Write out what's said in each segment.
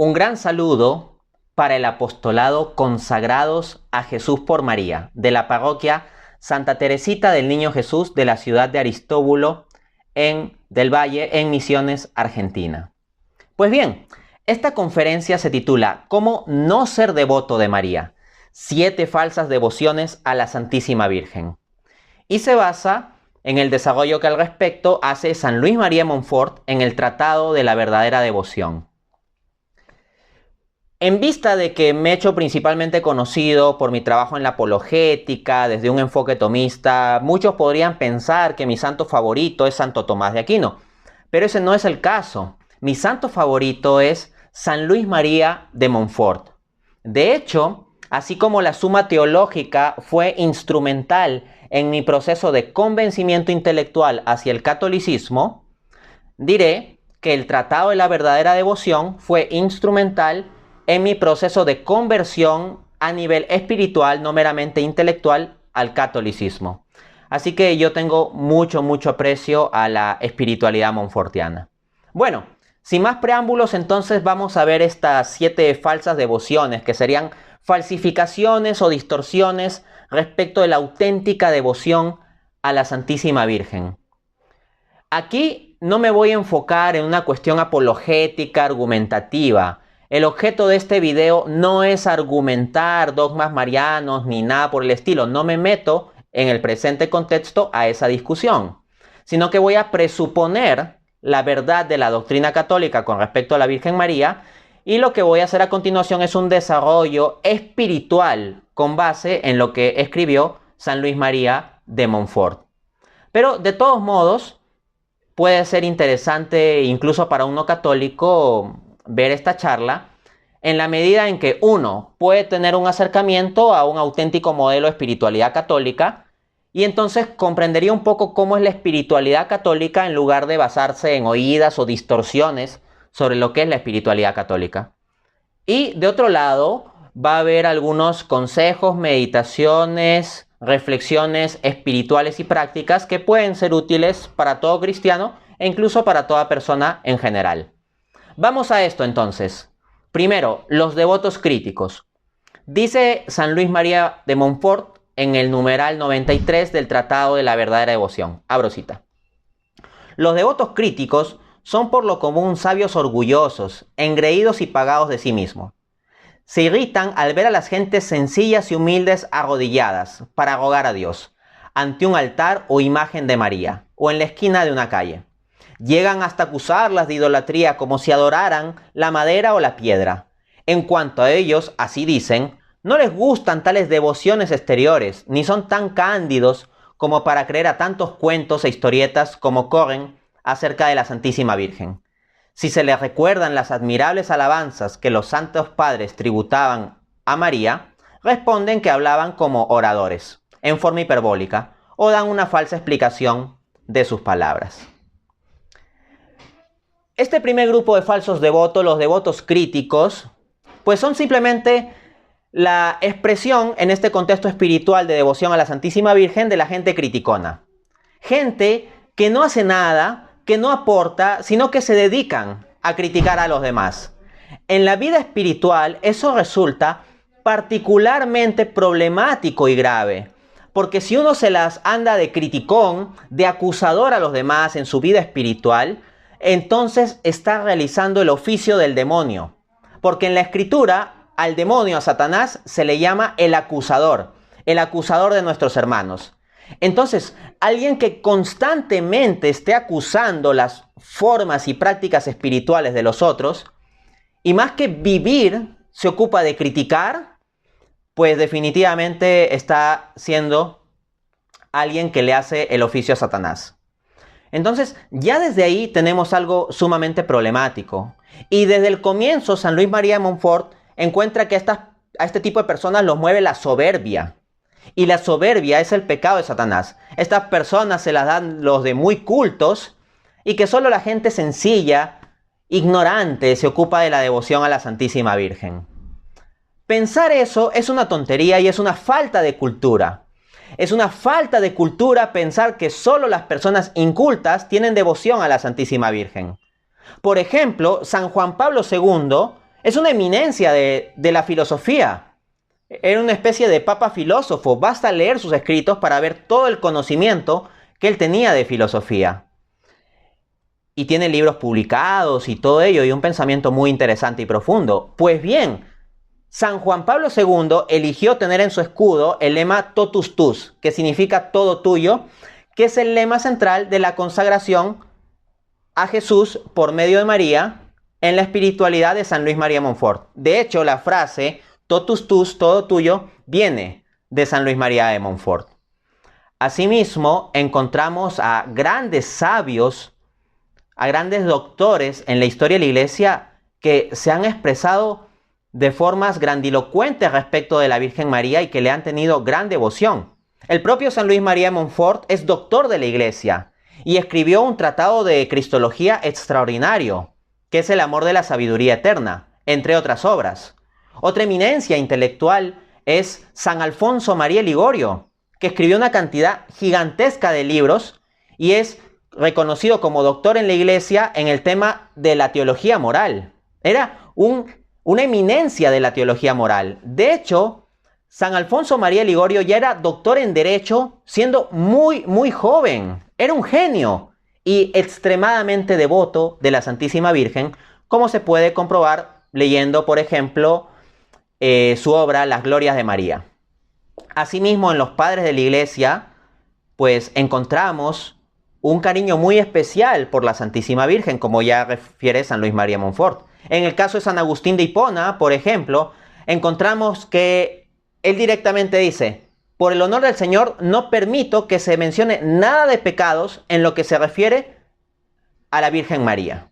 Un gran saludo para el apostolado Consagrados a Jesús por María, de la parroquia Santa Teresita del Niño Jesús de la ciudad de Aristóbulo del Valle, en Misiones, Argentina. Pues bien, esta conferencia se titula ¿Cómo no ser devoto de María? 7 falsas devociones a la Santísima Virgen. Y se basa en el desarrollo que al respecto hace San Luis María de Montfort en el Tratado de la Verdadera Devoción. En vista de que me he hecho principalmente conocido por mi trabajo en la apologética, desde un enfoque tomista, muchos podrían pensar que mi santo favorito es Santo Tomás de Aquino, pero ese no es el caso. Mi santo favorito es San Luis María de Montfort. De hecho, así como la Suma Teológica fue instrumental en mi proceso de convencimiento intelectual hacia el catolicismo, diré que el Tratado de la Verdadera Devoción fue instrumental en mi proceso de conversión a nivel espiritual, no meramente intelectual, al catolicismo. Así que yo tengo mucho aprecio a la espiritualidad monfortiana. Bueno, sin más preámbulos, entonces vamos a ver estas 7 falsas devociones, que serían falsificaciones o distorsiones respecto de la auténtica devoción a la Santísima Virgen. Aquí no me voy a enfocar en una cuestión apologética, argumentativa. El objeto de este video no es argumentar dogmas marianos ni nada por el estilo. No me meto en el presente contexto a esa discusión, sino que voy a presuponer la verdad de la doctrina católica con respecto a la Virgen María, y lo que voy a hacer a continuación es un desarrollo espiritual con base en lo que escribió San Luis María de Montfort. Pero de todos modos puede ser interesante incluso para un no católico ver esta charla, en la medida en que uno puede tener un acercamiento a un auténtico modelo de espiritualidad católica, y entonces comprendería un poco cómo es la espiritualidad católica en lugar de basarse en oídas o distorsiones sobre lo que es la espiritualidad católica. Y de otro lado va a haber algunos consejos, meditaciones, reflexiones espirituales y prácticas que pueden ser útiles para todo cristiano e incluso para toda persona en general. Vamos a esto entonces. Primero, los devotos críticos. Dice San Luis María de Montfort en el numeral 93 del Tratado de la Verdadera Devoción. Abro cita. Los devotos críticos son por lo común sabios orgullosos, engreídos y pagados de sí mismos. Se irritan al ver a las gentes sencillas y humildes arrodilladas para rogar a Dios ante un altar o imagen de María o en la esquina de una calle. Llegan hasta acusarlas de idolatría como si adoraran la madera o la piedra. En cuanto a ellos, así dicen, no les gustan tales devociones exteriores, ni son tan cándidos como para creer a tantos cuentos e historietas como corren acerca de la Santísima Virgen. Si se les recuerdan las admirables alabanzas que los santos padres tributaban a María, responden que hablaban como oradores, en forma hiperbólica, o dan una falsa explicación de sus palabras. Este primer grupo de falsos devotos, los devotos críticos, pues son simplemente la expresión en este contexto espiritual de devoción a la Santísima Virgen de la gente criticona. Gente que no hace nada, que no aporta, sino que se dedican a criticar a los demás. En la vida espiritual eso resulta particularmente problemático y grave, porque si uno se las anda de criticón, de acusador a los demás en su vida espiritual, entonces está realizando el oficio del demonio. Porque en la Escritura al demonio, a Satanás, se le llama el acusador de nuestros hermanos. Entonces, alguien que constantemente esté acusando las formas y prácticas espirituales de los otros, y más que vivir, se ocupa de criticar, pues definitivamente está siendo alguien que le hace el oficio a Satanás. Entonces, ya desde ahí tenemos algo sumamente problemático. Y desde el comienzo, San Luis María de Montfort encuentra que a este tipo de personas los mueve la soberbia. Y la soberbia es el pecado de Satanás. Estas personas se las dan los de muy cultos, y que solo la gente sencilla, ignorante, se ocupa de la devoción a la Santísima Virgen. Pensar eso es una tontería y es una falta de cultura. Es una falta de cultura pensar que solo las personas incultas tienen devoción a la Santísima Virgen. Por ejemplo, San Juan Pablo II Es una eminencia de la filosofía. Era una especie de papa filósofo. Basta leer sus escritos para ver todo el conocimiento que él tenía de filosofía. Y tiene libros publicados y todo ello, y un pensamiento muy interesante y profundo. Pues bien, San Juan Pablo II eligió tener en su escudo el lema Totus Tus, que significa todo tuyo, que es el lema central de la consagración a Jesús por medio de María en la espiritualidad de San Luis María Montfort. De hecho, la frase Totus Tus, todo tuyo, viene de San Luis María de Montfort. Asimismo, encontramos a grandes sabios, a grandes doctores en la historia de la Iglesia que se han expresado de formas grandilocuentes respecto de la Virgen María y que le han tenido gran devoción. El propio San Luis María de Montfort es doctor de la Iglesia y escribió un tratado de Cristología extraordinario, que es el amor de la sabiduría eterna, entre otras obras. Otra eminencia intelectual es San Alfonso María Ligorio, que escribió una cantidad gigantesca de libros y es reconocido como doctor en la Iglesia en el tema de la teología moral. Era una eminencia de la teología moral. De hecho, San Alfonso María Ligorio ya era doctor en Derecho siendo muy joven. Era un genio y extremadamente devoto de la Santísima Virgen, como se puede comprobar leyendo, por ejemplo, su obra Las Glorias de María. Asimismo, en los padres de la Iglesia, pues encontramos un cariño muy especial por la Santísima Virgen, como ya refiere San Luis María Montfort. En el caso de San Agustín de Hipona, por ejemplo, encontramos que él directamente dice: por el honor del Señor no permito que se mencione nada de pecados en lo que se refiere a la Virgen María.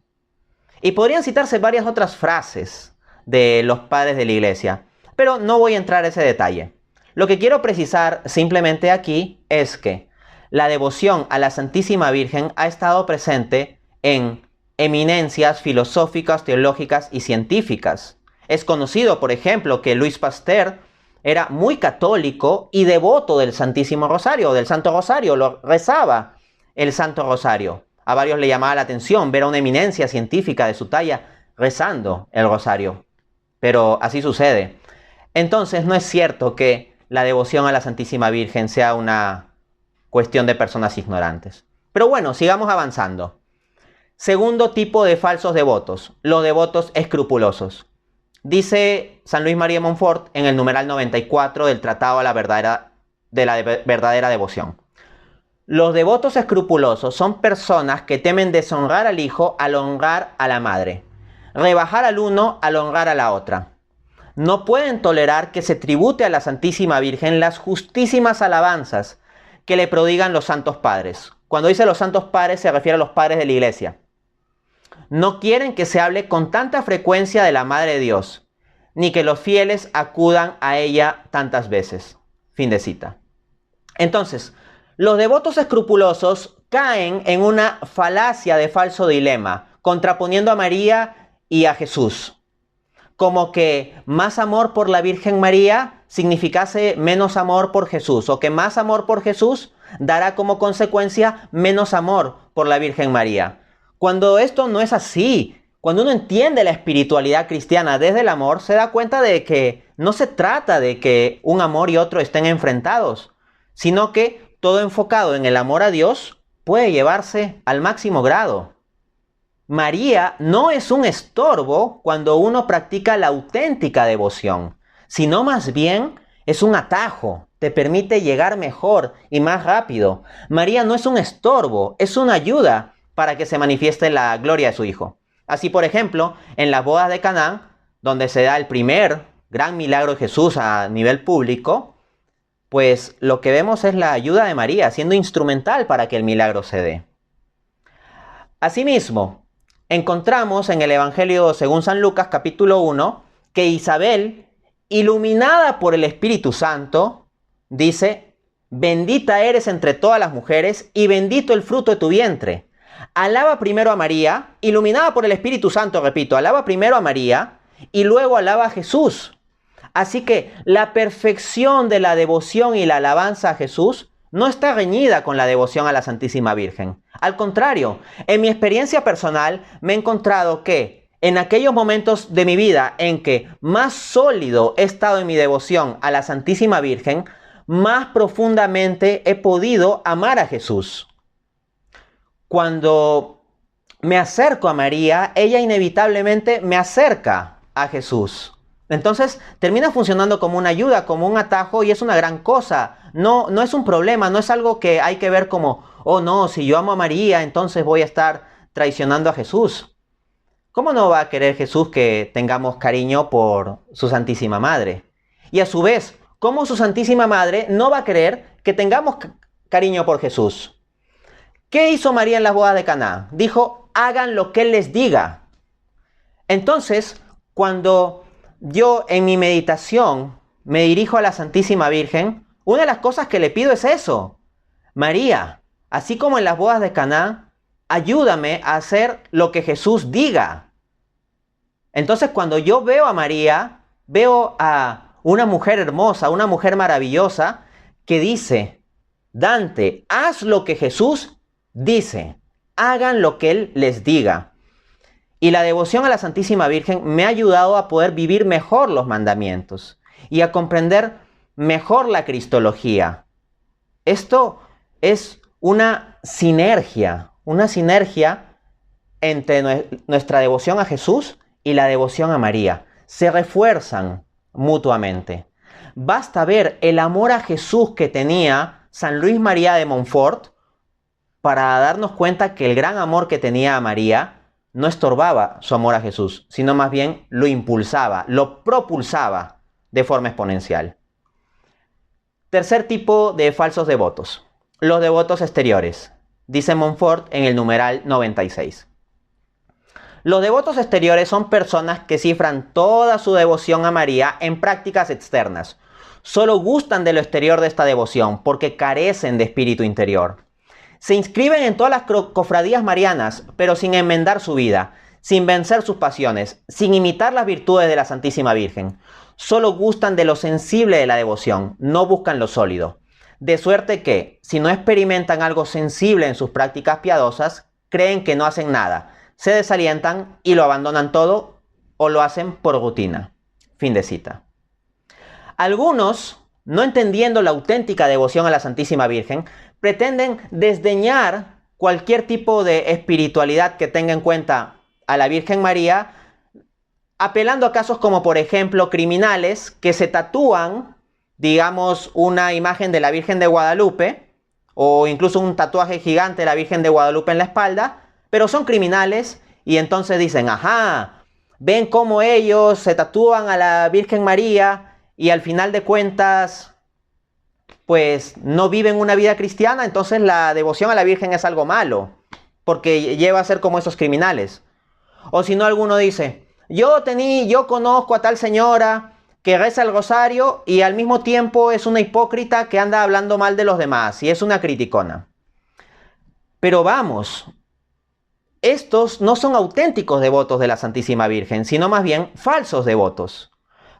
Y podrían citarse varias otras frases de los padres de la Iglesia, pero no voy a entrar a ese detalle. Lo que quiero precisar simplemente aquí es que la devoción a la Santísima Virgen ha estado presente en eminencias filosóficas, teológicas y científicas. Es conocido, por ejemplo, que Louis Pasteur era muy católico y devoto del Santísimo Rosario, del Santo Rosario, lo rezaba el Santo Rosario. A varios le llamaba la atención ver a una eminencia científica de su talla rezando el Rosario, pero así sucede. Entonces no es cierto que la devoción a la Santísima Virgen sea una cuestión de personas ignorantes. Pero bueno, sigamos avanzando. Segundo tipo de falsos devotos, los devotos escrupulosos. Dice San Luis María Montfort en el numeral 94 del Tratado de la verdadera devoción. Los devotos escrupulosos son personas que temen deshonrar al hijo al honrar a la madre, rebajar al uno al honrar a la otra. No pueden tolerar que se tribute a la Santísima Virgen las justísimas alabanzas que le prodigan los santos padres. Cuando dice los santos padres se refiere a los padres de la Iglesia. No quieren que se hable con tanta frecuencia de la Madre de Dios, ni que los fieles acudan a ella tantas veces. Fin de cita. Entonces, los devotos escrupulosos caen en una falacia de falso dilema, contraponiendo a María y a Jesús. Como que más amor por la Virgen María significase menos amor por Jesús, o que más amor por Jesús dará como consecuencia menos amor por la Virgen María. Cuando esto no es así, cuando uno entiende la espiritualidad cristiana desde el amor, se da cuenta de que no se trata de que un amor y otro estén enfrentados, sino que todo enfocado en el amor a Dios puede llevarse al máximo grado. María no es un estorbo cuando uno practica la auténtica devoción, sino más bien es un atajo, te permite llegar mejor y más rápido. María no es un estorbo, es una ayuda para que se manifieste la gloria de su Hijo. Así, por ejemplo, en las bodas de Caná, donde se da el primer gran milagro de Jesús a nivel público, pues lo que vemos es la ayuda de María, siendo instrumental para que el milagro se dé. Asimismo, encontramos en el Evangelio según San Lucas, capítulo 1, que Isabel, iluminada por el Espíritu Santo, dice: bendita eres entre todas las mujeres y bendito el fruto de tu vientre. Alaba primero a María, iluminada por el Espíritu Santo, repito, alaba primero a María y luego alaba a Jesús. Así que la perfección de la devoción y la alabanza a Jesús no está reñida con la devoción a la Santísima Virgen. Al contrario, en mi experiencia personal me he encontrado que En aquellos momentos de mi vida en que más sólido he estado en mi devoción a la Santísima Virgen, más profundamente he podido amar a Jesús. Cuando me acerco a María, ella inevitablemente me acerca a Jesús. Entonces termina funcionando como una ayuda, como un atajo, y es una gran cosa. No es un problema, no es algo que hay que ver como, oh no, si yo amo a María, entonces voy a estar traicionando a Jesús. ¿Cómo no va a querer Jesús que tengamos cariño por su Santísima Madre? Y a su vez, ¿cómo su Santísima Madre no va a querer que tengamos cariño por Jesús? ¿Qué hizo María en las bodas de Caná? Dijo, hagan lo que Él les diga. Entonces, cuando yo en mi meditación me dirijo a la Santísima Virgen, una de las cosas que le pido es eso. María, así como en las bodas de Caná, ayúdame a hacer lo que Jesús diga. Entonces, cuando yo veo a María, veo a una mujer hermosa, una mujer maravillosa, que dice, Dante, haz lo que Jesús dice, hagan lo que Él les diga. Y la devoción a la Santísima Virgen me ha ayudado a poder vivir mejor los mandamientos y a comprender mejor la cristología. Esto es una sinergia entre nuestra devoción a Jesús y la devoción a María. Se refuerzan mutuamente. Basta ver el amor a Jesús que tenía San Luis María de Montfort para darnos cuenta que el gran amor que tenía a María no estorbaba su amor a Jesús, sino más bien lo impulsaba, lo propulsaba de forma exponencial. Tercer tipo de falsos devotos, los devotos exteriores, dice Montfort en el numeral 96. Los devotos exteriores son personas que cifran toda su devoción a María en prácticas externas. Solo gustan de lo exterior de esta devoción porque carecen de espíritu interior. Se inscriben en todas las cofradías marianas, pero sin enmendar su vida, sin vencer sus pasiones, sin imitar las virtudes de la Santísima Virgen. Solo gustan de lo sensible de la devoción, no buscan lo sólido. De suerte que, si no experimentan algo sensible en sus prácticas piadosas, creen que no hacen nada, se desalientan y lo abandonan todo o lo hacen por rutina. Fin de cita. Algunos, no entendiendo la auténtica devoción a la Santísima Virgen, pretenden desdeñar cualquier tipo de espiritualidad que tenga en cuenta a la Virgen María, apelando a casos como, por ejemplo, criminales que se tatúan, digamos, una imagen de la Virgen de Guadalupe, o incluso un tatuaje gigante de la Virgen de Guadalupe en la espalda, pero son criminales y entonces dicen, ajá, ven cómo ellos se tatúan a la Virgen María y al final de cuentas pues no viven una vida cristiana, entonces la devoción a la Virgen es algo malo, porque lleva a ser como esos criminales. O si no, alguno dice, yo conozco a tal señora que reza el rosario y al mismo tiempo es una hipócrita que anda hablando mal de los demás y es una criticona. Pero vamos, estos no son auténticos devotos de la Santísima Virgen, sino más bien falsos devotos.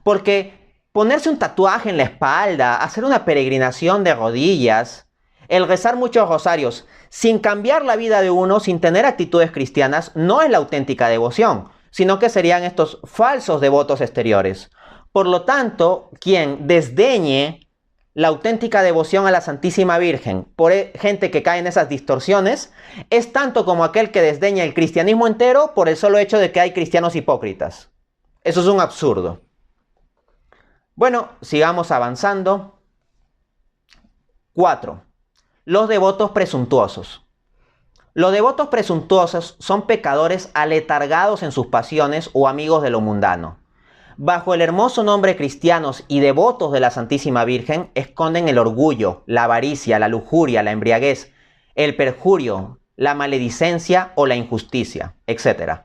Porque ponerse un tatuaje en la espalda, hacer una peregrinación de rodillas, el rezar muchos rosarios, sin cambiar la vida de uno, sin tener actitudes cristianas, no es la auténtica devoción, sino que serían estos falsos devotos exteriores. Por lo tanto, quien desdeñe la auténtica devoción a la Santísima Virgen por gente que cae en esas distorsiones, es tanto como aquel que desdeña el cristianismo entero por el solo hecho de que hay cristianos hipócritas. Eso es un absurdo. Bueno, sigamos avanzando. 4. Los devotos presuntuosos. Los devotos presuntuosos son pecadores aletargados en sus pasiones o amigos de lo mundano. Bajo el hermoso nombre cristianos y devotos de la Santísima Virgen esconden el orgullo, la avaricia, la lujuria, la embriaguez, el perjurio, la maledicencia o la injusticia, etc.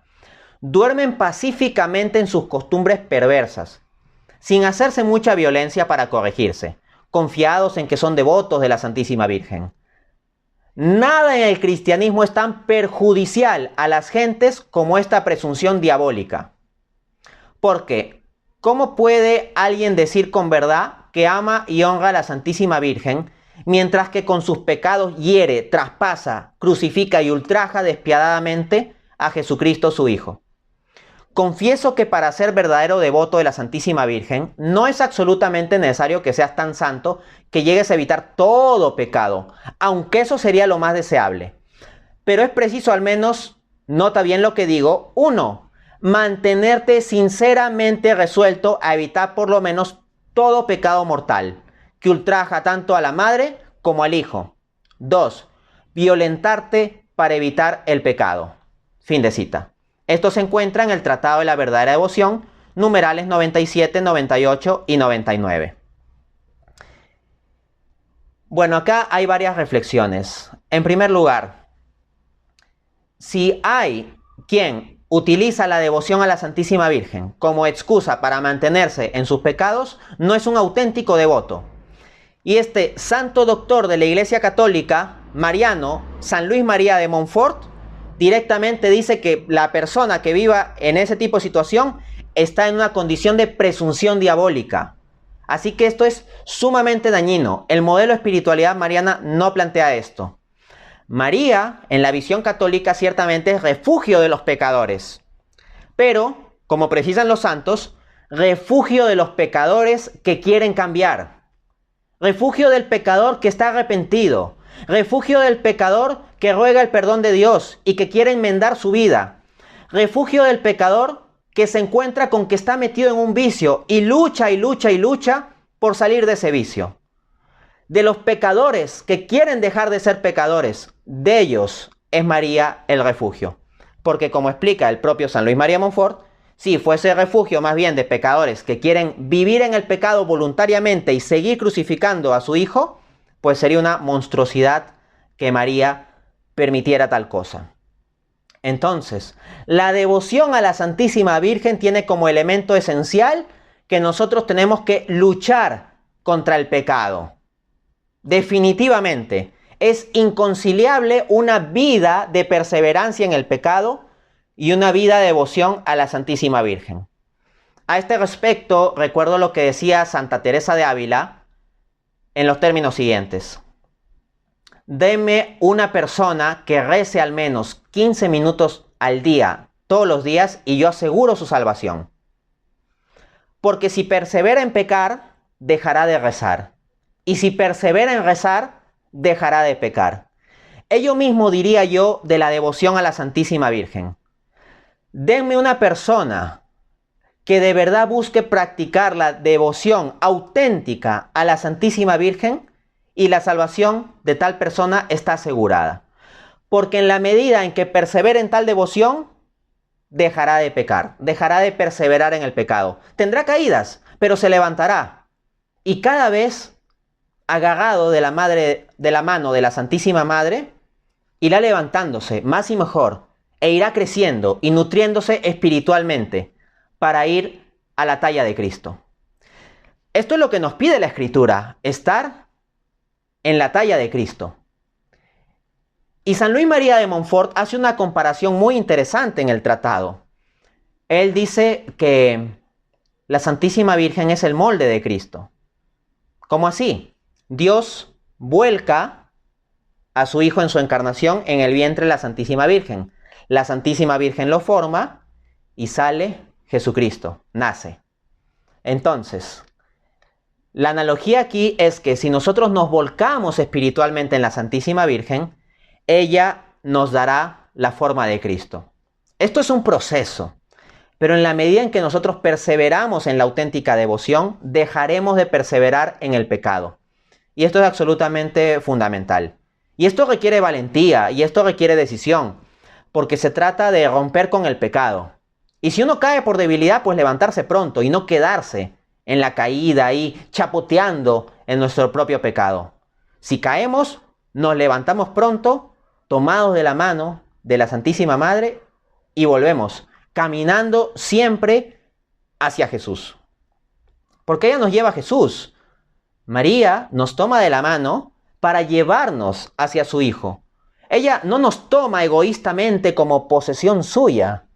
Duermen pacíficamente en sus costumbres perversas, sin hacerse mucha violencia para corregirse, confiados en que son devotos de la Santísima Virgen. Nada en el cristianismo es tan perjudicial a las gentes como esta presunción diabólica. Porque, ¿cómo puede alguien decir con verdad que ama y honra a la Santísima Virgen, mientras que con sus pecados hiere, traspasa, crucifica y ultraja despiadadamente a Jesucristo su Hijo? Confieso que para ser verdadero devoto de la Santísima Virgen, no es absolutamente necesario que seas tan santo que llegues a evitar todo pecado, aunque eso sería lo más deseable. Pero es preciso al menos, nota bien lo que digo, 1, mantenerte sinceramente resuelto a evitar por lo menos todo pecado mortal, que ultraja tanto a la madre como al hijo. 2, violentarte para evitar el pecado. Fin de cita. Esto se encuentra en el Tratado de la Verdadera Devoción, numerales 97, 98 y 99. Bueno, acá hay varias reflexiones. En primer lugar, si hay quien utiliza la devoción a la Santísima Virgen como excusa para mantenerse en sus pecados, no es un auténtico devoto. Y este santo doctor de la Iglesia Católica, Mariano, San Luis María de Montfort, directamente dice que la persona que viva en ese tipo de situación está en una condición de presunción diabólica. Así que esto es sumamente dañino. El modelo de espiritualidad mariana no plantea esto. María, en la visión católica, ciertamente es refugio de los pecadores. Pero, como precisan los santos, refugio de los pecadores que quieren cambiar. Refugio del pecador que está arrepentido. Refugio del pecador que ruega el perdón de Dios y que quiere enmendar su vida. Refugio del pecador que se encuentra con que está metido en un vicio y lucha y lucha y lucha por salir de ese vicio. De los pecadores que quieren dejar de ser pecadores, de ellos es María el refugio. Porque como explica el propio San Luis María Montfort, si fuese refugio más bien de pecadores que quieren vivir en el pecado voluntariamente y seguir crucificando a su hijo, pues sería una monstruosidad que María permitiera tal cosa. Entonces, la devoción a la Santísima Virgen tiene como elemento esencial que nosotros tenemos que luchar contra el pecado. Definitivamente, es inconciliable una vida de perseverancia en el pecado y una vida de devoción a la Santísima Virgen. A este respecto, recuerdo lo que decía Santa Teresa de Ávila en los términos siguientes. Deme una persona que rece al menos 15 minutos al día, todos los días, y yo aseguro su salvación. Porque si persevera en pecar, dejará de rezar. Y si persevera en rezar, dejará de pecar. Ello mismo diría yo de la devoción a la Santísima Virgen. Denme una persona que de verdad busque practicar la devoción auténtica a la Santísima Virgen y la salvación de tal persona está asegurada. Porque en la medida en que persevere en tal devoción, dejará de pecar, dejará de perseverar en el pecado. Tendrá caídas, pero se levantará. Y cada vez, agarrado de la mano de la Santísima Madre, irá levantándose más y mejor, e irá creciendo y nutriéndose espiritualmente para ir a la talla de Cristo. Esto es lo que nos pide la Escritura, estar en la talla de Cristo. Y San Luis María de Montfort hace una comparación muy interesante en el tratado. Él dice que la Santísima Virgen es el molde de Cristo. ¿Cómo así? Dios vuelca a su Hijo en su encarnación en el vientre de la Santísima Virgen. La Santísima Virgen lo forma y sale Jesucristo, nace. Entonces, la analogía aquí es que si nosotros nos volcamos espiritualmente en la Santísima Virgen, ella nos dará la forma de Cristo. Esto es un proceso, pero en la medida en que nosotros perseveramos en la auténtica devoción, dejaremos de perseverar en el pecado. Y esto es absolutamente fundamental. Y esto requiere valentía y esto requiere decisión, porque se trata de romper con el pecado. Y si uno cae por debilidad, pues levantarse pronto y no quedarse en la caída ahí, chapoteando en nuestro propio pecado. Si caemos, nos levantamos pronto, tomados de la mano de la Santísima Madre y volvemos, caminando siempre hacia Jesús. Porque ella nos lleva a Jesús. María nos toma de la mano para llevarnos hacia su Hijo. Ella no nos toma egoístamente como posesión suya.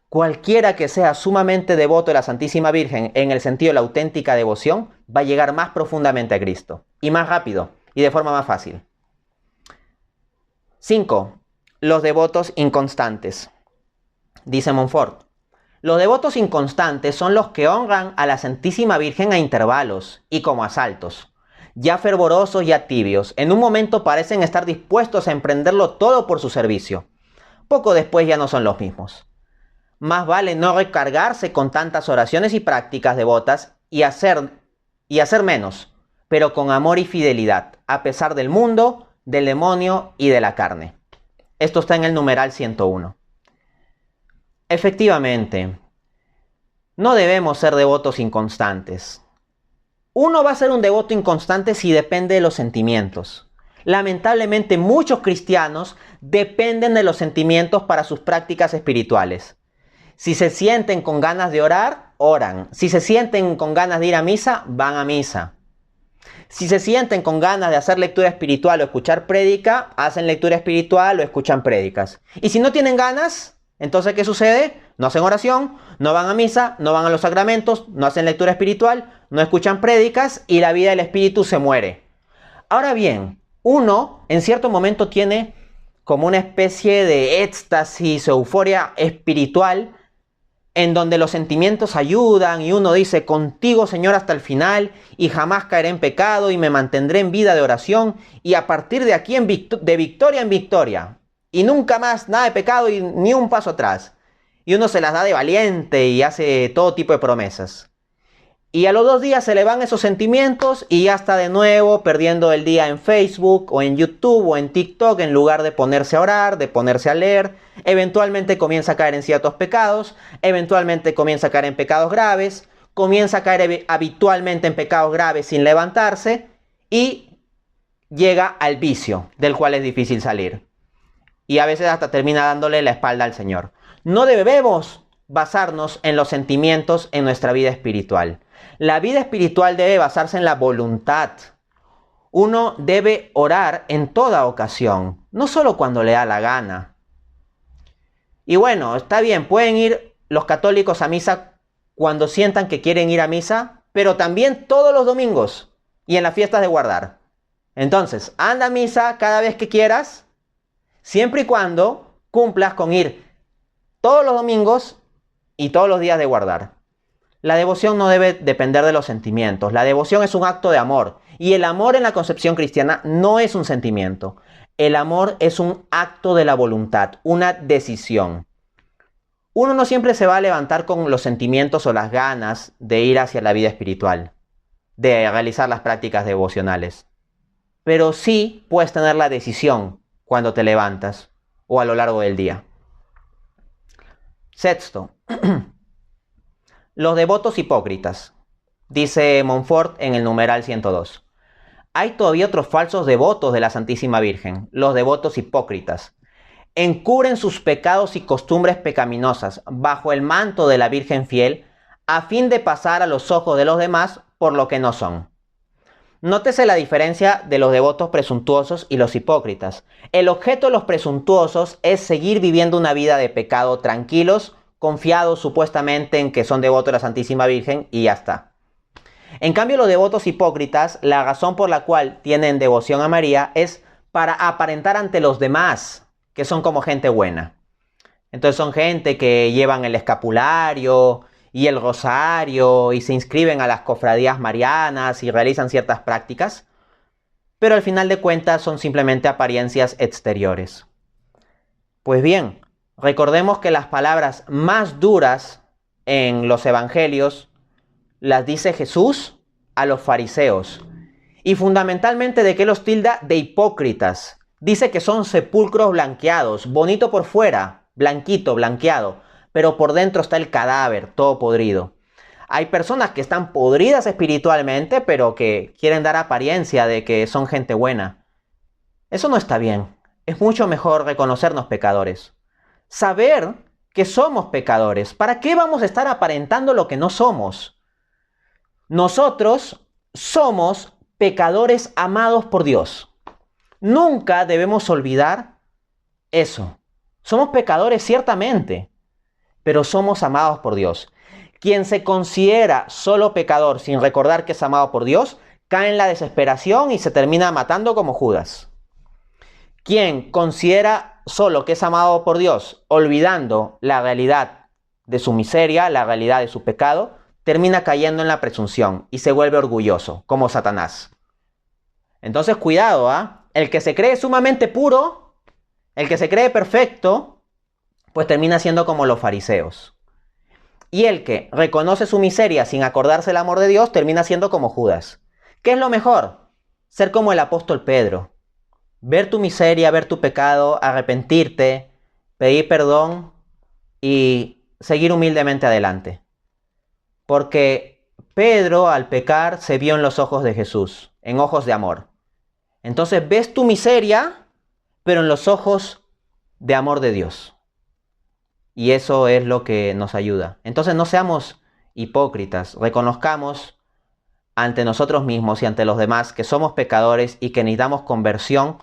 Cualquiera que sea sumamente devoto de la Santísima Virgen en el sentido de la auténtica devoción, va a llegar más profundamente a Cristo. Y más rápido, y de forma más fácil. 5. Los devotos inconstantes. Dice Montfort, Los devotos inconstantes son los que honran a la Santísima Virgen a intervalos y como a saltos. Ya fervorosos, ya tibios, en un momento parecen estar dispuestos a emprenderlo todo por su servicio. Poco después ya no son los mismos. Más vale no recargarse con tantas oraciones y prácticas devotas y hacer menos, pero con amor y fidelidad, a pesar del mundo, del demonio y de la carne. Esto está en el numeral 101. Efectivamente, no debemos ser devotos inconstantes. Uno va a ser un devoto inconstante si depende de los sentimientos. Lamentablemente, muchos cristianos dependen de los sentimientos para sus prácticas espirituales. Si se sienten con ganas de orar, oran. Si se sienten con ganas de ir a misa, van a misa. Si se sienten con ganas de hacer lectura espiritual o escuchar prédica, hacen lectura espiritual o escuchan prédicas. Y si no tienen ganas, entonces ¿qué sucede? No hacen oración, no van a misa, no van a los sacramentos, no hacen lectura espiritual, no escuchan prédicas y la vida del espíritu se muere. Ahora bien, uno en cierto momento tiene como una especie de éxtasis, euforia espiritual, en donde los sentimientos ayudan y uno dice, contigo Señor hasta el final y jamás caeré en pecado y me mantendré en vida de oración y a partir de aquí de victoria en victoria y nunca más nada de pecado y ni un paso atrás. Y uno se las da de valiente y hace todo tipo de promesas. Y a los 2 días se le van esos sentimientos y ya está de nuevo perdiendo el día en Facebook o en YouTube o en TikTok en lugar de ponerse a orar, de ponerse a leer. Eventualmente comienza a caer en ciertos pecados, eventualmente comienza a caer en pecados graves, comienza a caer habitualmente en pecados graves sin levantarse y llega al vicio del cual es difícil salir. Y a veces hasta termina dándole la espalda al Señor. No debemos basarnos en los sentimientos en nuestra vida espiritual. La vida espiritual debe basarse en la voluntad. Uno debe orar en toda ocasión, no solo cuando le da la gana. Y bueno, está bien, pueden ir los católicos a misa cuando sientan que quieren ir a misa, pero también todos los domingos y en las fiestas de guardar. Entonces, anda a misa cada vez que quieras, siempre y cuando cumplas con ir todos los domingos y todos los días de guardar. La devoción no debe depender de los sentimientos. La devoción es un acto de amor. Y el amor en la concepción cristiana no es un sentimiento. El amor es un acto de la voluntad, una decisión. Uno no siempre se va a levantar con los sentimientos o las ganas de ir hacia la vida espiritual, de realizar las prácticas devocionales. Pero sí puedes tener la decisión cuando te levantas o a lo largo del día. Sexto, los devotos hipócritas. Dice Montfort en el numeral 102. Hay todavía otros falsos devotos de la Santísima Virgen, los devotos hipócritas. Encubren sus pecados y costumbres pecaminosas bajo el manto de la Virgen fiel a fin de pasar a los ojos de los demás por lo que no son. Nótese la diferencia de los devotos presuntuosos y los hipócritas. El objeto de los presuntuosos es seguir viviendo una vida de pecado tranquilos, confiados supuestamente en que son devotos de la Santísima Virgen y ya está. En cambio, los devotos hipócritas, la razón por la cual tienen devoción a María es para aparentar ante los demás que son como gente buena. Entonces son gente que llevan el escapulario y el rosario y se inscriben a las cofradías marianas y realizan ciertas prácticas, pero al final de cuentas son simplemente apariencias exteriores. Pues bien, recordemos que las palabras más duras en los evangelios las dice Jesús a los fariseos. Y fundamentalmente, ¿de qué los tilda? De hipócritas. Dice que son sepulcros blanqueados, bonito por fuera, blanquito, blanqueado, pero por dentro está el cadáver, todo podrido. Hay personas que están podridas espiritualmente, pero que quieren dar apariencia de que son gente buena. Eso no está bien. Es mucho mejor reconocernos pecadores. Saber que somos pecadores. ¿Para qué vamos a estar aparentando lo que no somos? Nosotros somos pecadores amados por Dios. Nunca debemos olvidar eso. Somos pecadores ciertamente, pero somos amados por Dios. Quien se considera solo pecador sin recordar que es amado por Dios, cae en la desesperación y se termina matando como Judas. Quien considera solo que es amado por Dios, olvidando la realidad de su miseria, la realidad de su pecado, termina cayendo en la presunción y se vuelve orgulloso, como Satanás. Entonces, cuidado, ¿ah? El que se cree sumamente puro, el que se cree perfecto, pues termina siendo como los fariseos. Y el que reconoce su miseria sin acordarse el amor de Dios, termina siendo como Judas. ¿Qué es lo mejor? Ser como el apóstol Pedro. Ver tu miseria, ver tu pecado, arrepentirte, pedir perdón y seguir humildemente adelante. Porque Pedro, al pecar, se vio en los ojos de Jesús, en ojos de amor. Entonces ves tu miseria, pero en los ojos de amor de Dios. Y eso es lo que nos ayuda. Entonces no seamos hipócritas, reconozcamos ante nosotros mismos y ante los demás que somos pecadores y que necesitamos conversión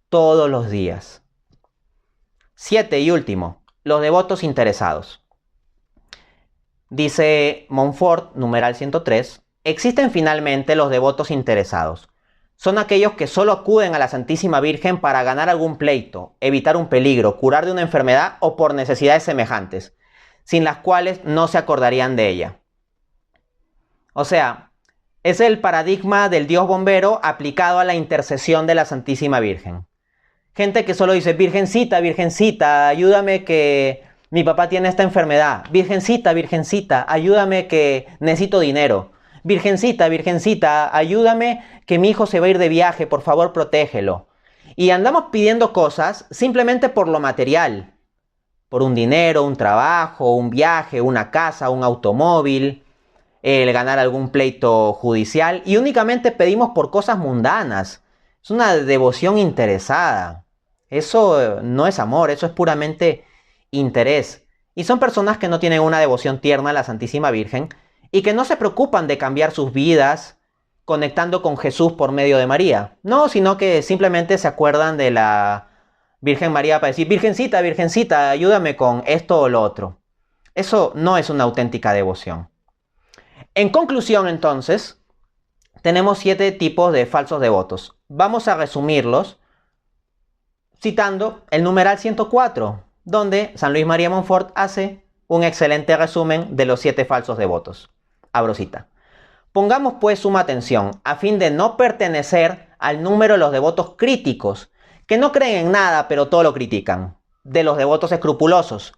todos los días. 7 y último, los devotos interesados. Dice Montfort, numeral 103, existen finalmente los devotos interesados. Son aquellos que solo acuden a la Santísima Virgen para ganar algún pleito, evitar un peligro, curar de una enfermedad o por necesidades semejantes, sin las cuales no se acordarían de ella. O sea, es el paradigma del Dios bombero aplicado a la intercesión de la Santísima Virgen. Gente que solo dice, Virgencita, Virgencita, ayúdame que mi papá tiene esta enfermedad. Virgencita, Virgencita, ayúdame que necesito dinero. Virgencita, Virgencita, ayúdame que mi hijo se va a ir de viaje, por favor, protégelo. Y andamos pidiendo cosas simplemente por lo material. Por un dinero, un trabajo, un viaje, una casa, un automóvil, el ganar algún pleito judicial. Y únicamente pedimos por cosas mundanas. Es una devoción interesada. Eso no es amor, eso es puramente interés. Y son personas que no tienen una devoción tierna a la Santísima Virgen y que no se preocupan de cambiar sus vidas conectando con Jesús por medio de María. No, sino que simplemente se acuerdan de la Virgen María para decir, Virgencita, Virgencita, ayúdame con esto o lo otro. Eso no es una auténtica devoción. En conclusión, entonces, tenemos 7 tipos de falsos devotos. Vamos a resumirlos citando el numeral 104, donde San Luis María Montfort hace un excelente resumen de los 7 falsos devotos. Abro cita. Pongamos pues suma atención, a fin de no pertenecer al número de los devotos críticos, que no creen en nada pero todo lo critican, de los devotos escrupulosos,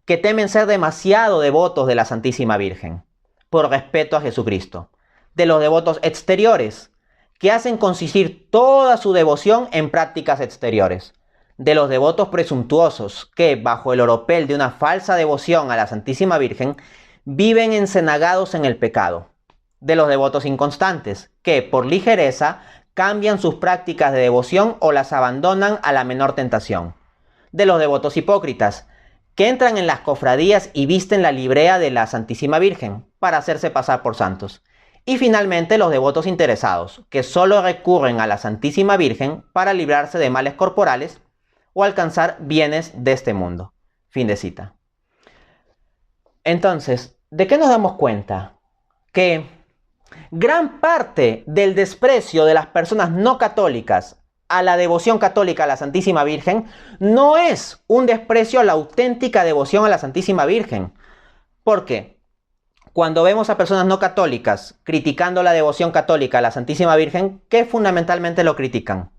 que temen ser demasiado devotos de la Santísima Virgen, por respeto a Jesucristo, de los devotos exteriores, que hacen consistir toda su devoción en prácticas exteriores, de los devotos presuntuosos, que bajo el oropel de una falsa devoción a la Santísima Virgen, viven encenagados en el pecado, de los devotos inconstantes, que por ligereza cambian sus prácticas de devoción o las abandonan a la menor tentación, de los devotos hipócritas, que entran en las cofradías y visten la librea de la Santísima Virgen para hacerse pasar por santos, y finalmente los devotos interesados, que solo recurren a la Santísima Virgen para librarse de males corporales o alcanzar bienes de este mundo. Fin de cita. Entonces, ¿de qué nos damos cuenta? Que gran parte del desprecio de las personas no católicas a la devoción católica a la Santísima Virgen no es un desprecio a la auténtica devoción a la Santísima Virgen. ¿Por qué? Cuando vemos a personas no católicas criticando la devoción católica a la Santísima Virgen, ¿qué fundamentalmente lo critican?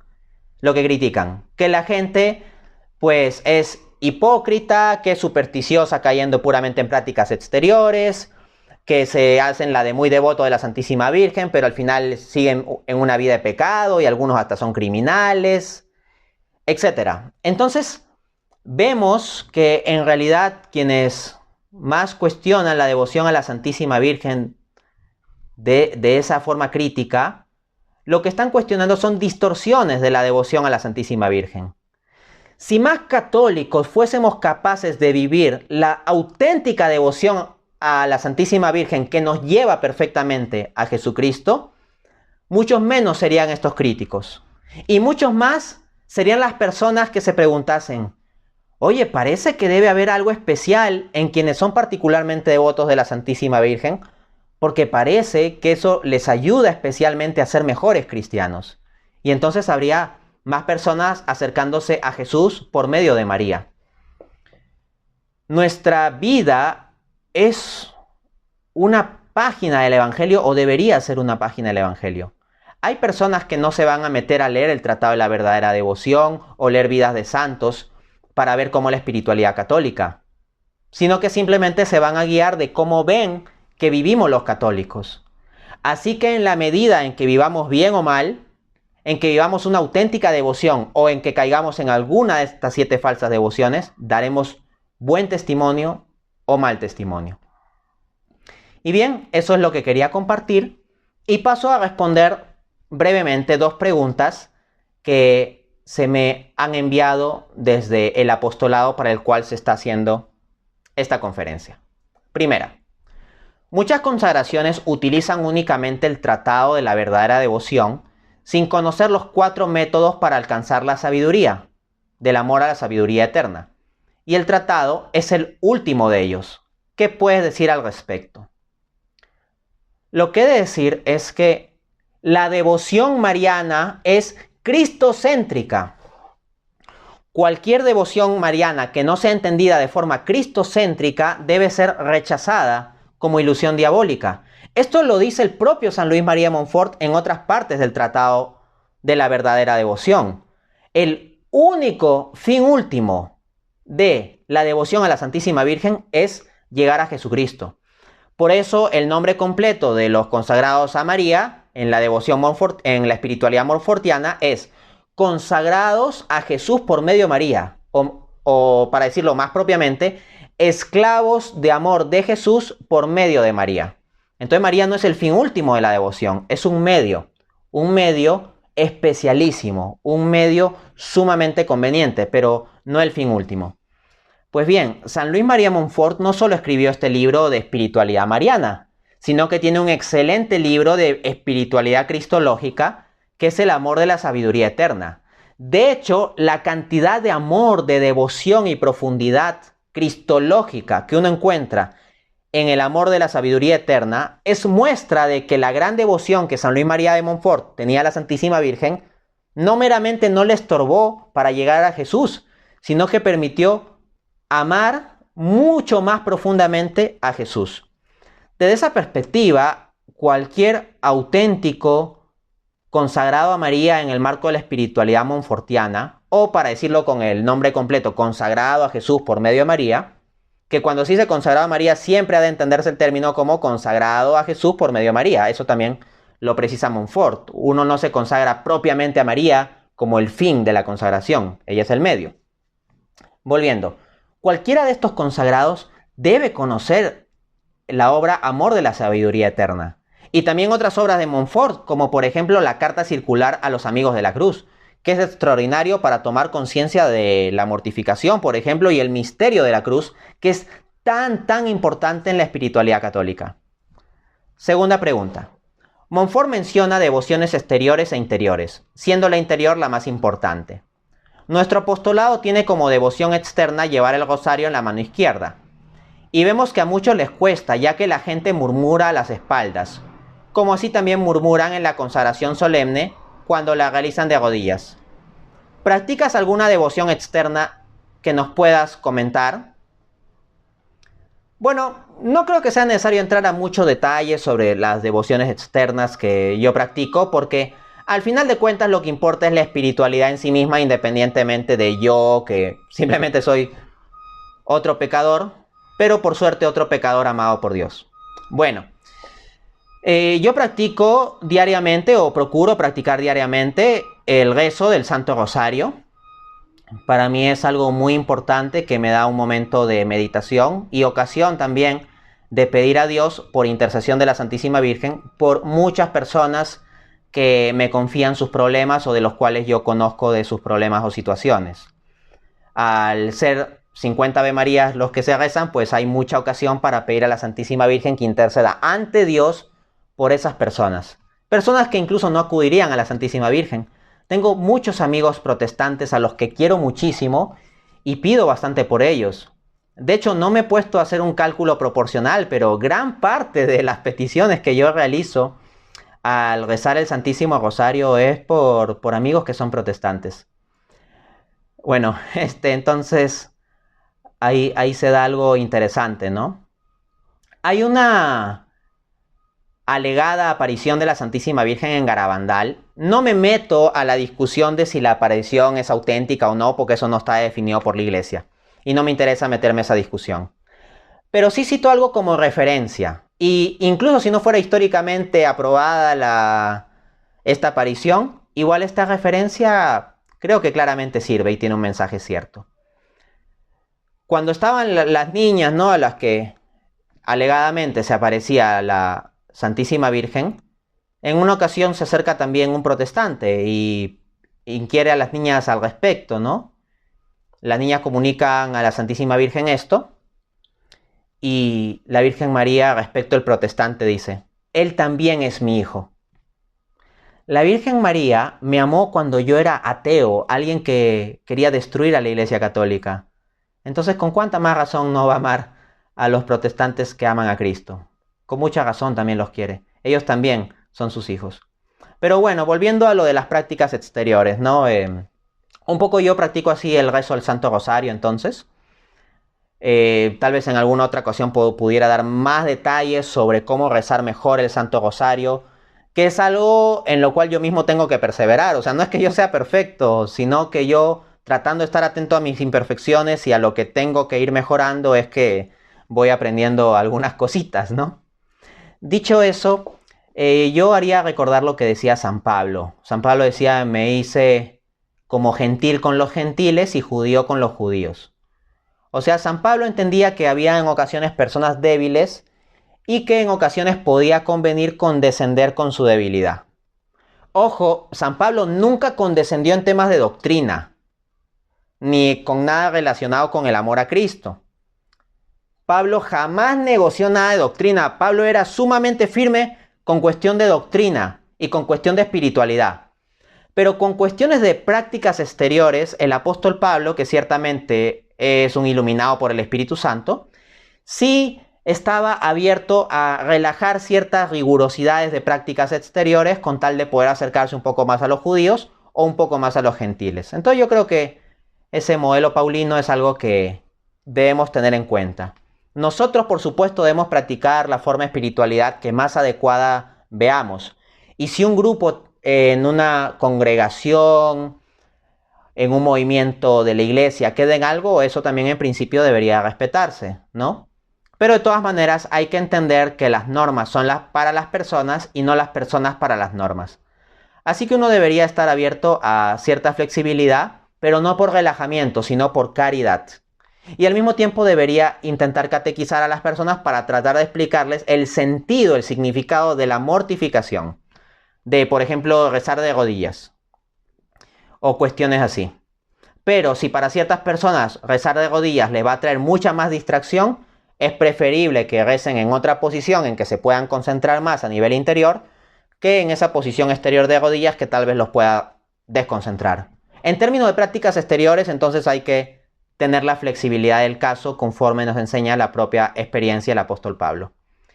Lo que critican, que la gente pues es hipócrita, que es supersticiosa cayendo puramente en prácticas exteriores, que se hacen la de muy devoto de la Santísima Virgen, pero al final siguen en una vida de pecado y algunos hasta son criminales, etc. Entonces, vemos que en realidad quienes más cuestionan la devoción a la Santísima Virgen de esa forma crítica, lo que están cuestionando son distorsiones de la devoción a la Santísima Virgen. Si más católicos fuésemos capaces de vivir la auténtica devoción a la Santísima Virgen que nos lleva perfectamente a Jesucristo, muchos menos serían estos críticos. Y muchos más serían las personas que se preguntasen, oye, parece que debe haber algo especial en quienes son particularmente devotos de la Santísima Virgen, porque parece que eso les ayuda especialmente a ser mejores cristianos. Y entonces habría más personas acercándose a Jesús por medio de María. Nuestra vida es una página del Evangelio, o debería ser una página del Evangelio. Hay personas que no se van a meter a leer el Tratado de la Verdadera Devoción o leer vidas de santos para ver cómo la espiritualidad católica, sino que simplemente se van a guiar de cómo ven que vivimos los católicos. Así que en la medida en que vivamos bien o mal, en que vivamos una auténtica devoción o en que caigamos en alguna de estas 7 falsas devociones, daremos buen testimonio o mal testimonio. Y bien, eso es lo que quería compartir, y paso a responder brevemente 2 preguntas que se me han enviado desde el apostolado para el cual se está haciendo esta conferencia. Primera, muchas consagraciones utilizan únicamente el Tratado de la Verdadera Devoción sin conocer los 4 métodos para alcanzar la sabiduría, del amor a la sabiduría eterna. Y el tratado es el último de ellos. ¿Qué puedes decir al respecto? Lo que he de decir es que la devoción mariana es cristocéntrica. Cualquier devoción mariana que no sea entendida de forma cristocéntrica debe ser rechazada como ilusión diabólica. Esto lo dice el propio San Luis María de Montfort en otras partes del Tratado de la Verdadera Devoción. El único fin último de la devoción a la Santísima Virgen es llegar a Jesucristo. Por eso el nombre completo de los consagrados a María en la devoción en la espiritualidad montfortiana es consagrados a Jesús por medio de María, o para decirlo más propiamente, esclavos de amor de Jesús por medio de María. Entonces María no es el fin último de la devoción, es un medio especialísimo, un medio sumamente conveniente, pero no el fin último. Pues bien, San Luis María Montfort no solo escribió este libro de espiritualidad mariana, sino que tiene un excelente libro de espiritualidad cristológica, que es el amor de la sabiduría eterna. De hecho, la cantidad de amor, de devoción y profundidad cristológica que uno encuentra en el amor de la sabiduría eterna es muestra de que la gran devoción que San Luis María de Montfort tenía a la Santísima Virgen no meramente no le estorbó para llegar a Jesús, sino que permitió amar mucho más profundamente a Jesús. Desde esa perspectiva, cualquier auténtico consagrado a María en el marco de la espiritualidad montfortiana, o para decirlo con el nombre completo, consagrado a Jesús por medio de María, que cuando se dice consagrado a María siempre ha de entenderse el término como consagrado a Jesús por medio de María. Eso también lo precisa Montfort. Uno no se consagra propiamente a María como el fin de la consagración, ella es el medio. Volviendo, cualquiera de estos consagrados debe conocer la obra Amor de la Sabiduría Eterna. Y también otras obras de Montfort, como por ejemplo la Carta Circular a los Amigos de la Cruz, que es extraordinario para tomar conciencia de la mortificación, por ejemplo, y el misterio de la cruz, que es tan importante en la espiritualidad católica. Segunda pregunta. Montfort menciona devociones exteriores e interiores, siendo la interior la más importante. Nuestro apostolado tiene como devoción externa llevar el rosario en la mano izquierda. Y vemos que a muchos les cuesta, ya que la gente murmura a las espaldas, como así también murmuran en la consagración solemne cuando la realizan de rodillas. ¿Practicas alguna devoción externa que nos puedas comentar? Bueno, no creo que sea necesario entrar a mucho detalle sobre las devociones externas que yo practico, porque al final de cuentas lo que importa es la espiritualidad en sí misma, independientemente de yo, que simplemente soy otro pecador, pero por suerte otro pecador amado por Dios. Bueno, yo practico diariamente, o procuro practicar diariamente, el rezo del Santo Rosario. Para mí es algo muy importante que me da un momento de meditación y ocasión también de pedir a Dios, por intercesión de la Santísima Virgen, por muchas personas que me confían sus problemas o de los cuales yo conozco de sus problemas o situaciones. Al ser 50 Ave Marías los que se rezan, pues hay mucha ocasión para pedir a la Santísima Virgen que interceda ante Dios por esas personas. Personas que incluso no acudirían a la Santísima Virgen. Tengo muchos amigos protestantes a los que quiero muchísimo y pido bastante por ellos. De hecho, no me he puesto a hacer un cálculo proporcional, pero gran parte de las peticiones que yo realizo al rezar el Santísimo Rosario es por amigos que son protestantes. Bueno, entonces ahí se da algo interesante, ¿no? Hay una alegada aparición de la Santísima Virgen en Garabandal. No me meto a la discusión de si la aparición es auténtica o no, porque eso no está definido por la Iglesia. Y no me interesa meterme a esa discusión. Pero sí cito algo como referencia. Y incluso si no fuera históricamente aprobada esta aparición, igual esta referencia creo que claramente sirve y tiene un mensaje cierto. Cuando estaban las niñas, ¿no?, a las que alegadamente se aparecía la Santísima Virgen, en una ocasión se acerca también un protestante y inquiere a las niñas al respecto, ¿no? Las niñas comunican a la Santísima Virgen esto, y la Virgen María, respecto al protestante, dice: él también es mi hijo. La Virgen María me amó cuando yo era ateo, alguien que quería destruir a la Iglesia Católica. Entonces, ¿con cuánta más razón no va a amar a los protestantes que aman a Cristo? Con mucha razón también los quiere. Ellos también son sus hijos. Pero bueno, volviendo a lo de las prácticas exteriores, ¿no? Un poco yo practico así el rezo del Santo Rosario, entonces. Tal vez en alguna otra ocasión pudiera dar más detalles sobre cómo rezar mejor el Santo Rosario, que es algo en lo cual yo mismo tengo que perseverar. O sea, no es que yo sea perfecto, sino que yo, tratando de estar atento a mis imperfecciones y a lo que tengo que ir mejorando, es que voy aprendiendo algunas cositas, ¿no? Dicho eso, yo haría recordar lo que decía San Pablo. San Pablo decía: me hice como gentil con los gentiles y judío con los judíos. O sea, San Pablo entendía que había en ocasiones personas débiles y que en ocasiones podía convenir condescender con su debilidad. Ojo, San Pablo nunca condescendió en temas de doctrina, ni con nada relacionado con el amor a Cristo. Pablo jamás negoció nada de doctrina. Pablo era sumamente firme con cuestión de doctrina y con cuestión de espiritualidad. Pero con cuestiones de prácticas exteriores, el apóstol Pablo, que ciertamente es un iluminado por el Espíritu Santo, sí estaba abierto a relajar ciertas rigurosidades de prácticas exteriores con tal de poder acercarse un poco más a los judíos o un poco más a los gentiles. Entonces yo creo que ese modelo paulino es algo que debemos tener en cuenta. Nosotros, por supuesto, debemos practicar la forma de espiritualidad que más adecuada veamos. Y si un grupo en una congregación, en un movimiento de la iglesia queda en algo, eso también en principio debería respetarse, ¿no? Pero de todas maneras hay que entender que las normas son para las personas y no las personas para las normas. Así que uno debería estar abierto a cierta flexibilidad, pero no por relajamiento, sino por caridad. Y al mismo tiempo debería intentar catequizar a las personas para tratar de explicarles el sentido, el significado de la mortificación. De, por ejemplo, rezar de rodillas. O cuestiones así. Pero si para ciertas personas rezar de rodillas les va a traer mucha más distracción, es preferible que recen en otra posición en que se puedan concentrar más a nivel interior, que en esa posición exterior de rodillas que tal vez los pueda desconcentrar. En términos de prácticas exteriores, entonces hay que tener la flexibilidad del caso conforme nos enseña la propia experiencia del apóstol Pablo.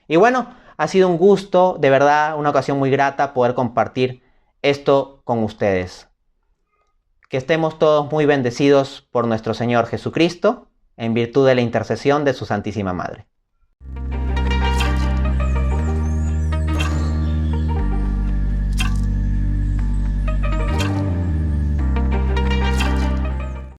Y bueno, ha sido un gusto, de verdad, una ocasión muy grata poder compartir esto con ustedes. Que estemos todos muy bendecidos por nuestro Señor Jesucristo, en virtud de la intercesión de su Santísima Madre.